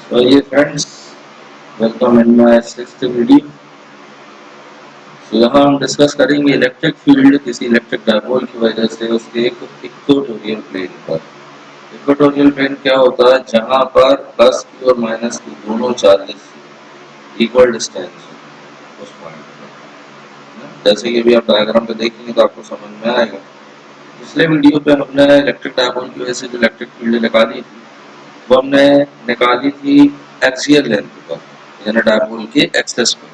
So ये friends, welcome in my sixth video. तो यहाँ हम डिस्कस करेंगे इलेक्ट्रिक फील्ड किसी इलेक्ट्रिक डायपोल की वजह से उसके एक इक्वेटोरियल प्लेन पर। इक्वेटोरियल प्लेन क्या होता है? जहाँ पर प्लस की और माइनस की दोनों चार्जेस इक्वल डिस्टेंस उस पॉइंट पर। जैसे कि अभी आप डायग्राम पे देखेंगे तो आपको समझ में आएगा। पिछले वीडियो पे हमने इलेक्ट्रिक डायपोल की वजह से जो इलेक्ट्रिक फील्ड निकाली थी वो हमने निकाली थी एक्सियल लेंथ पर, यानी डायपोल के एक्सेस पर।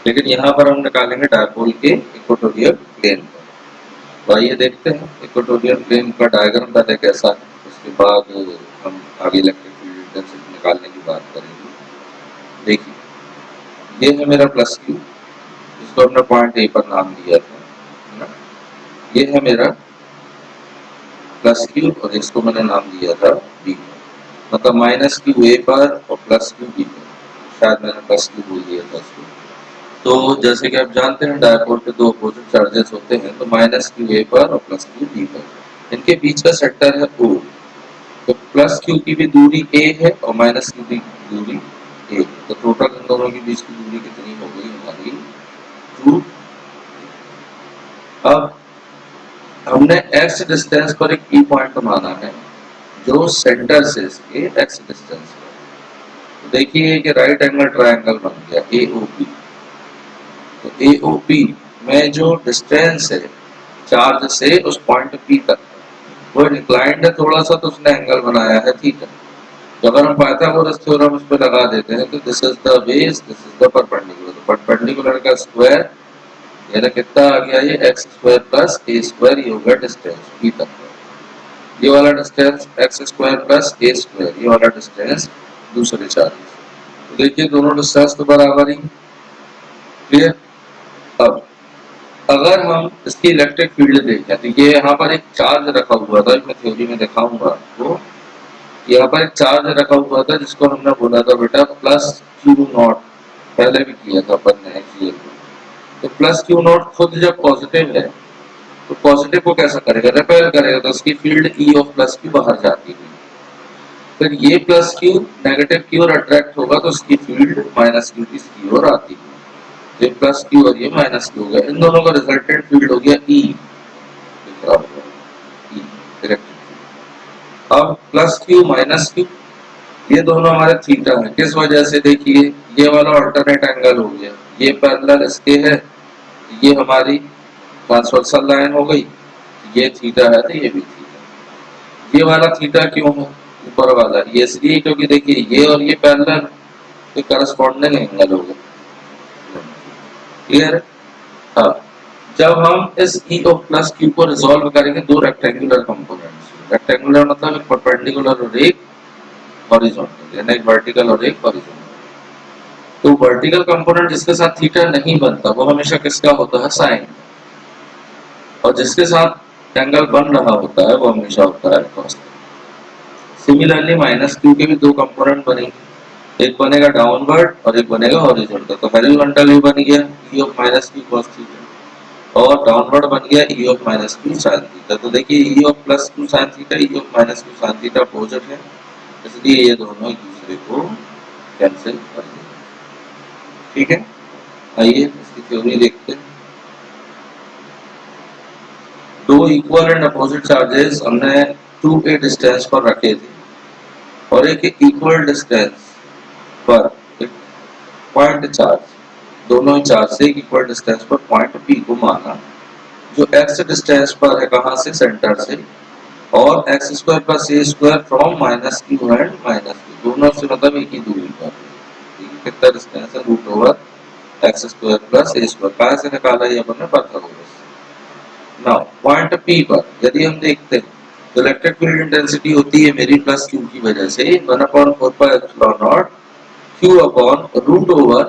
लेकिन यहाँ पर हम निकालेंगे डायपोल के इक्वेटोरियल प्लेन पर। तो आइए देखते हैं इक्वेटोरियल प्लेन का डायग्राम पहले कैसा है, उसके बाद हम आगे इलेक्ट्रिक फील्ड इंटेंसिटी निकालने की बात करेंगे। देखिए, ये है मेरा प्लस क्यू, जिसको हमने पॉइंट ए पर नाम दिया था, है ना। ये है मेरा प्लस क्यू और इसको मैंने नाम दिया था बी, मतलब माइनस क्यू ए पर और प्लस क्यू बी पर। शायद मैंने प्लस क्यू बोल दिया था उसको। तो जैसे कि आप जानते हैं डायपोल पे दो अपोजिट चार्जेस होते हैं, तो माइनस क्यू ए पर और प्लस क्यू बी पर। इनके बीच का सेक्टर है ओ। तो प्लस क्यू की भी दूरी ए है और माइनस क्यू की दूरी ए। तो टोटल इन दोनों के बीच की दूरी कितनी हो गई हमारी? 2। अब हमने एक्स डिस्टेंस पर एक पी पॉइंट माना है जो सेंटर से इसके एक्स डिस्टेंस पर। तो देखिए कि राइट एंगल ट्रायंगल बन गया एओपी। तो एओपी में जो डिस्टेंस है चार्ज से उस पॉइंट पी तक, वो इंक्लाइंड है थोड़ा सा, तो उसने एंगल बनाया है थीटा। तो अगर हम पाइथागोरस थ्योरम उस पर लगा देते हैं तो this is the base, this is the perpendicular. तो परपेंडिकुलर का स्क्वायर यानी कितना आ गया? ये x square plus a square, ये होगा डिस्टेंस पी तक का। ये वाला distance x square plus a square, ये वाला डिस्टेंस दूसरे चार्ज। तो देखिए दोनों डिस्टेंस तो बराबर ही। क्लियर? अब अगर हम इसकी इलेक्ट्रिक फील्ड देखें तो ये यहाँ पर एक चार्ज रखा हुआ था, मैं थ्योरी में दिखाऊंगा आपको। यहाँ पर एक चार्ज रखा हुआ था जिसको हमने बोला था बेटा प्लस क्यू नॉट। पहले भी किया था अपन ने एक्चुअली। तो प्लस क्यू नॉट खुद जब पॉजिटिव है तो पॉजिटिव को कैसा करेगा? रिपेल करेगा, तो उसकी field E of plus Q बाहर जाती है। फिर ये प्लस क्यू नेगेटिव की ओर अट्रैक्ट होगा तो उसकी फील्ड माइनस क्यू की इसकी ओर आती है। ये प्लस क्यू और ये माइनस क्यू हो गया, इन दोनों का रिजल्टेंट फील्ड हो गया ई। अब प्लस क्यू माइनस क्यू, ये दोनों हमारे थीटा है। किस वजह से? देखिए ये वाला अल्टरनेट एंगल हो गया, ये पैरेलल इसके है, ये हमारी ट्रांसवर्सल लाइन हो गई, ये थीटा है तो ये भी थीटा। ये वाला थीटा क्यों है ऊपर वाला? ये इसलिए क्योंकि देखिए ये और ये पैरेलल, तो करस्पॉन्डिंग एंगल हो गया। क्लियर है? हाँ, जब हम इस ई ऑफ प्लस क्यू को रिजॉल्व करेंगे दो रेक्टेंगुलर कंपोनेंट्स, रेक्टेंगुलर मतलब एक परपेंडिकुलर और एक हॉरिजॉन्टल, यानी एक वर्टिकल और एक हॉरिजॉन्टल। तो वर्टिकल कंपोनेंट जिसके साथ थीटा नहीं बनता वो हमेशा किसका होता है? साइन। और जिसके साथ एंगल बन रहा होता है वो हमेशा होता है कॉस। सिमिलरली माइनस क्यू के भी दो कंपोनेंट बनेंगे, एक बनेगा डाउनवर्ड और एक बनेगा हॉरिजॉन्टल। तो हॉरिजॉन्टल भी बन गया ई of minus Q cos theta, और डाउनवर्ड बन गया ई of minus Q sine theta. तो देखिए ई of plus Q sine theta, E of minus Q sine theta opposite है, इसलिए ये दोनों एक दूसरे को कैंसिल कर देंगे। ठीक है, आइए इसकी थ्योरी देखते हैं। दो इक्वल एंड अपोजिट चार्जेस हमने 2a डिस्टेंस पर रखे थे और एक इक्वल डिस्टेंस पर एक पॉइंट चार्ज, दोनों चार्ज से इक्वल डिस्टेंस पर पॉइंट P को माना जो x डिस्टेंस पर है, कहां से? सेंटर से। और x square plus a square from minus Q and minus Q, दोनों से मतलब एक ही दूरी पर। कितना डिस्टेंस है? Root over x square plus a square. कहां से निकाला? ये अपन ने पाइथागोरस। नाउ पॉइंट पी पर यदि हम देखते हैं तो इलेक्ट्रिक फील्ड इंटेंसिटी होती है मेरी प्लस क्यू की वजह से 1/4πε0 q upon root over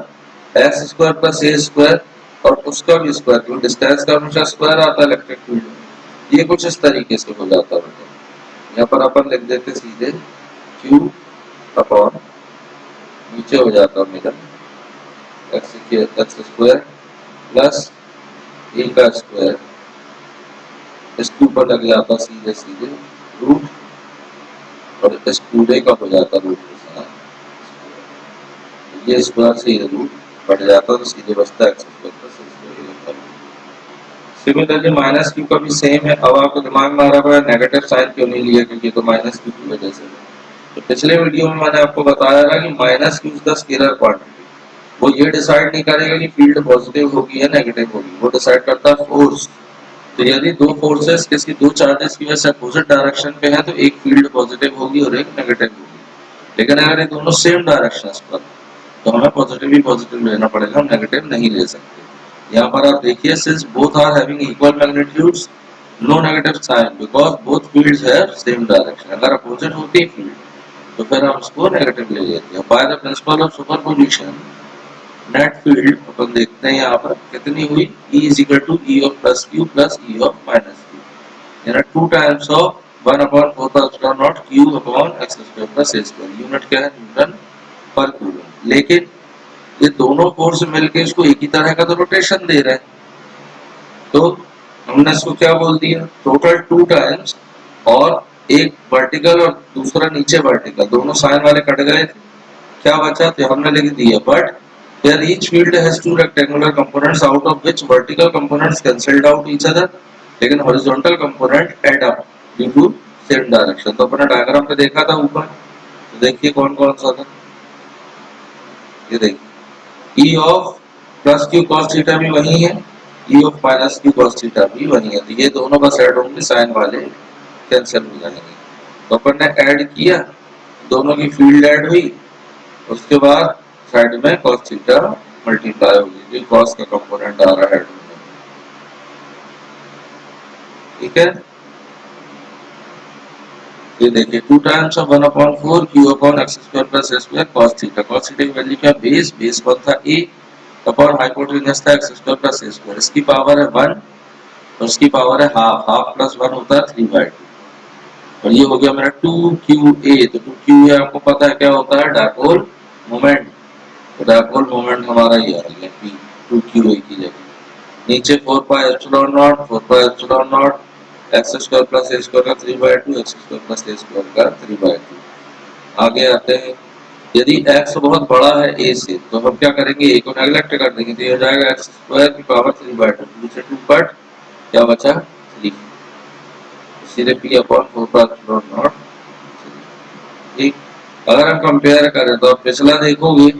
x square plus a square और उसका भी स्क्वायर, क्योंकि डिस्टेंस का हमेशा स्क्वायर आता है इलेक्ट्रिक फील्ड। ये कुछ इस तरीके से हो जाता है। यहाँ पर अपन लिख देते सीधे क्यू अपॉन, नीचे हो जाता मेरा एक्स स्क्वायर प्लस ए का स्क्वायर, इसके ऊपर लग जाता सीधे सीधे रूट, और इस पूरे का हो जाता रूट के साथ ये स्क्वायर से ये रूट बढ़ जाता तो सीधे बचता x square plus a square. Similarly minus Q का भी सेम है। अब आपको दिमाग में आ रहा है नेगेटिव साइन क्यों नहीं लिया, क्योंकि तो माइनस क्यू की वजह से। तो पिछले वीडियो में मैंने आपको बताया था कि minus Q is the scalar quantity. वो ये डिसाइड नहीं करेगा कि फील्ड पॉजिटिव होगी या नेगेटिव होगी, वो डिसाइड करता है फोर्स। तो यदि दो फोर्सेस किसी दो चार्जेस की वजह से अपोजिट डायरेक्शन पे हैं तो एक फील्ड पॉजिटिव होगी और एक नेगेटिव होगी। लेकिन अगर ये दोनों सेम डायरेक्शंस पर, तो हमें पॉजिटिव ही पॉजिटिव लेना पड़ेगा, हम नेगेटिव नहीं ले सकते। यहाँ पर आप देखिए, since both are having equal magnitudes, no negative sign because both fields have same direction. अगर अपोजिट होती है फील्ड तो फिर हम उसको नेगेटिव ले लेते हैं। By the principle of superposition, net field अपन देखते हैं यहाँ पर कितनी हुई, E is equal to E of plus q plus E of minus q, यानी 2 times of 1 upon 4 pi epsilon naught Q upon x square प्लस a स्क्वायर। यूनिट क्या है, न्यूटन पर कूलम। लेकिन ये दोनों फोर्स मिलके इसको एक ही तरह का तो रोटेशन दे रहे हैं, तो हमने इसको क्या बोल दिया, टोटल 2 टाइम्स, और एक वर्टिकल और दूसरा नीचे वर्टिकल, दोनों साइन वाले कट गए थे, क्या बचा, तो हमने लिख दिया but here each field has two rectangular components out of which vertical components cancelled out each other, लेकिन horizontal component add up due to same direction। तो अपने डायग्राम पे देखा था ऊपर, तो देखिए कौन कौन सा था, ये देखिए E of plus Q cos theta भी वही है, E of minus Q cos theta भी वही है, तो ये दोनों बस ऐड होंगे, साइन वाले कैंसिल हो जाएंगे। तो अपन ने ऐड किया, दोनों की फील्ड ऐड हुई, उसके बाद साइड में cos थीटा मल्टीप्लाई होगी, जो cos का कंपोनेंट आ रहा है, ठीक है। ये देखिए 2 times of 1 upon 4 Q upon x square प्लस a square cos theta. cos theta की वैल्यू क्या, बेस, बेस कौन था, a, अपॉन हाइपोटेन्यूज था x स्क्वायर प्लस a स्क्वायर, इसकी पावर है 1 और उसकी पावर है हाफ, हाफ प्लस 1 होता है 3/2, और ये हो गया मेरा 2QA। तो 2QA आपको पता है क्या होता है, डायपोल मोमेंट। तो डायपोल मोमेंट हमारा ये आ गया P 2QA की जगह। नीचे 4 pi epsilon not, 4 pi epsilon not x square plus a square का 3/2, x square plus a square का 3/2। आगे आते हैं, यदि x बहुत बड़ा है a से तो हम क्या करेंगे, a को नेग्लेक्ट कर देंगे, तो ये हो जाएगा एक्स स्क्वायर की पावर 3/2, 2 से 2 कट, क्या बचा 3, सीधे p upon 4 pi epsilon not. ठीक, अगर हम कंपेयर करें तो आप पिछला देखोगे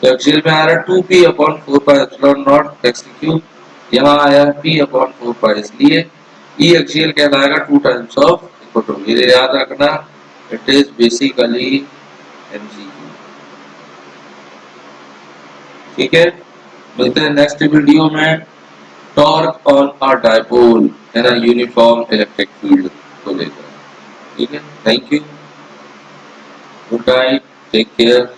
तो एक्चुअल में आ रहा है 2p upon 4 pi epsilon not x cube, यहाँ आया p अपॉन 4 पाई, इसलिए e एक्चुअल कहलाएगा 2 टाइम्स ऑफ इक्वल। ये याद रखना, इट इज बेसिकली MCQ, ठीक है। मिलते हैं नेक्स्ट वीडियो में टॉर्क ऑन अ डायपोल है ना, यूनिफॉर्म इलेक्ट्रिक फील्ड को लेकर, ठीक है। Thank you, good night, take care.